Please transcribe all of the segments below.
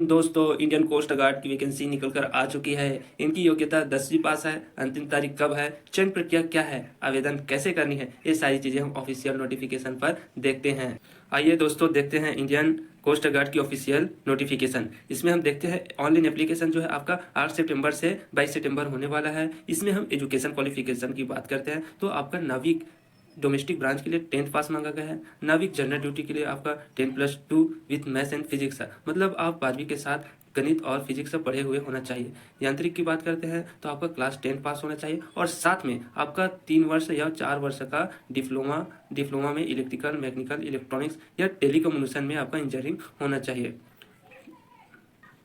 दोस्तों, Indian Coast guard की vacancy निकल कर आ चुकी है। इनकी योग्यता 10वीं पास है। अंतिम तारीख कब है, चयन प्रक्रिया क्या है, आवेदन कैसे करनी है, ये सारी चीज़ें हम ऑफिशियल नोटिफिकेशन पर देखते हैं। आइए दोस्तों, देखते हैं इंडियन कोस्ट गार्ड की ऑफिशियल नोटिफिकेशन। इसमें हम देखते हैं ऑनलाइन एप्लीकेशन जो है आपका 8 सितंबर से 22 सितंबर होने वाला है। इसमें हम एजुकेशन क्वालिफिकेशन की बात करते हैं तो आपका नाविक डोमेस्टिक ब्रांच के लिए 10th पास मांगा गया है। नाविक जनरल ड्यूटी के लिए आपका 10+2 विथ मैथ्स एंड फिजिक्स है, मतलब आप 12वीं के साथ गणित और फिजिक्स से पढ़े हुए होना चाहिए। यांत्रिक की बात करते हैं तो आपका क्लास 10 पास होना चाहिए और साथ में आपका 3 वर्ष या 4 वर्ष का डिप्लोमा में इलेक्ट्रिकल, मैकेनिकल, इलेक्ट्रॉनिक्स या टेलीकम्युनिकेशन में आपका इंजीनियरिंग होना चाहिए।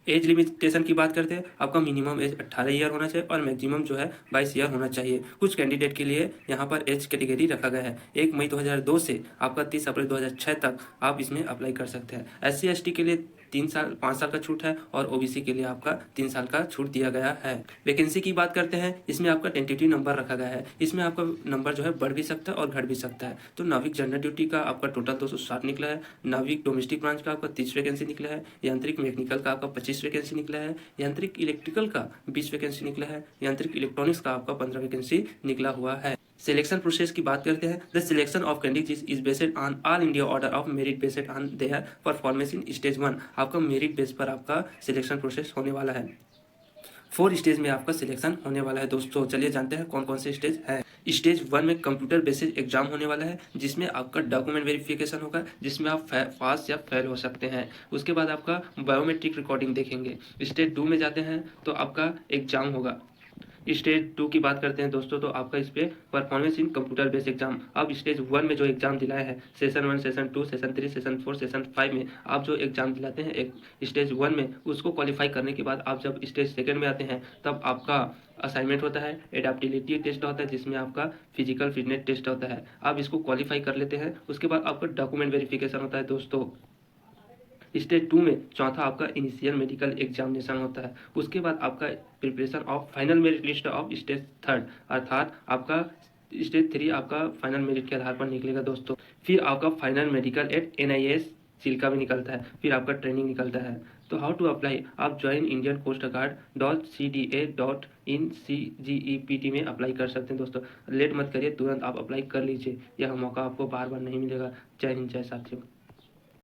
एज लिमिटेशन की बात करते हैं, आपका मिनिमम एज 18 ईयर होना चाहिए और मैक्सिमम जो है 22 ईयर होना चाहिए। कुछ कैंडिडेट के लिए यहाँ पर एज कैटेगरी रखा गया है। 1 मई 2002 से आपका 30 अप्रैल 2006 तक आप इसमें अप्लाई कर सकते हैं। SC/ST के लिए 5 साल का छूट है और OBC के लिए आपका 3 साल का छूट दिया गया है। वैकेंसी की बात करते हैं, इसमें आपका टेंटेटिव नंबर रखा गया है। इसमें आपका नंबर जो है बढ़ भी सकता है और घट भी सकता है। तो नाविक जनरल ड्यूटी का आपका टोटल 260 निकला है। नाविक डोमेस्टिक ब्रांच का आपका 30 वैकेंसी निकला है। यांत्रिक मैकेनिकल का आपका 25 वैकेंसी निकला है। यांत्रिक इलेक्ट्रिकल का 20 वैकेंसी निकला है। यांत्रिक इलेक्ट्रॉनिक्स का आपका 15 वैकेंसी निकला हुआ है। सिलेक्शन प्रोसेस की बात करते हैं, the selection of candidates is based on all India order of merit based on their performance in stage 1। आपका मेरिट बेस पर आपका सिलेक्शन प्रोसेस होने वाला है। 4 स्टेज में आपका सिलेक्शन होने वाला है। दोस्तों चलिए जानते हैं कौन कौन से स्टेज है। स्टेज 1 में कंप्यूटर बेस्ड एग्जाम होने वाला है, जिसमें आपका डॉक्यूमेंट वेरिफिकेशन होगा, जिसमें आप पास या फेल हो सकते हैं। उसके बाद आपका बायोमेट्रिक रिकॉर्डिंग देखेंगे। स्टेज 2 में जाते हैं तो आपका एग्जाम होगा। स्टेज 2 की बात करते हैं दोस्तों, तो आपका इस पे performance in computer based exam. आप स्टेज 1 में जो एग्जाम दिलाए हैं, session 1, session 2, session 3, session 4, session 5 में आप जो एग्जाम दिलाते हैं एक स्टेज 1 में, उसको क्वालिफाई करने के बाद आप जब स्टेज 2 में आते हैं तब आपका असाइनमेंट होता है, एडेप्टिबिलिटी टेस्ट होता है, जिसमें आपका फिजिकल फिटनेस टेस्ट होता है। आप इसको क्वालिफाई कर लेते हैं। उसके बाद आपका डॉक्यूमेंट वेरिफिकेशन होता है दोस्तों। स्टेज 2 में चौथा आपका इनिशियल मेडिकल एग्जामिनेशन होता है। उसके बाद आपका preparation of final merit list of stage 3, अर्थात आपका स्टेज 3 आपका फाइनल मेरिट के आधार पर निकलेगा दोस्तों। फिर आपका final medical at NIS Chilka में निकलता है। फिर आपका ट्रेनिंग निकलता है। तो हाउ टू अप्लाई, आप join Indian Coast Guard .cda.in/CGEPT में अप्लाई कर सकते हैं दोस्तों। लेट मत करिए, तुरंत आप अप्लाई कर लीजिए। यह मौका आपको बार बार नहीं मिलेगा। जय हिंद, जय साथियों।